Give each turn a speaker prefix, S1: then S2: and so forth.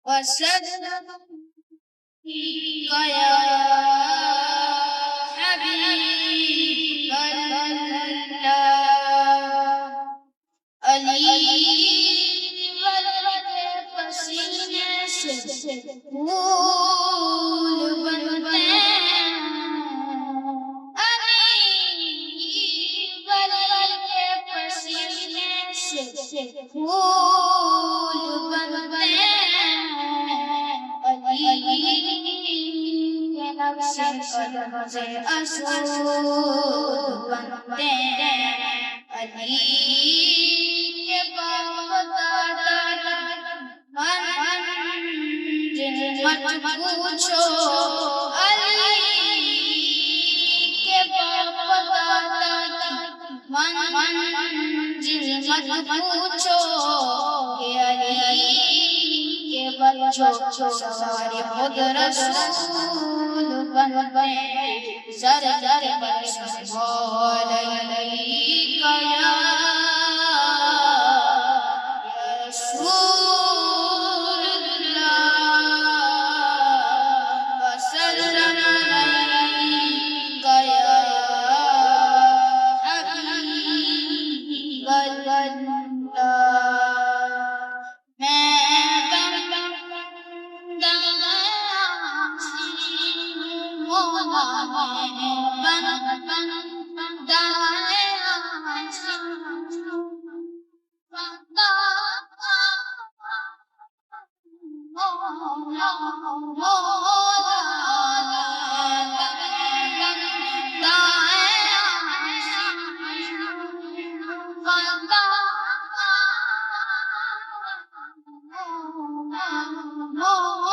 S1: وسلم يا حبيب الله علی والے پسینے سے پھول بنتے علی والے پسینے سے پھول بنتے علی کے نقش قدم سے اصول بنتے علی کے باب دادا مت پوچھو علی کے باب دادا مت پوچھو کہ علی کے بچوں سوارے خود رسول بنتے سرور بخش بول علیک یا رسول اللہ وسلم علیک یا حبیب اللہ Oh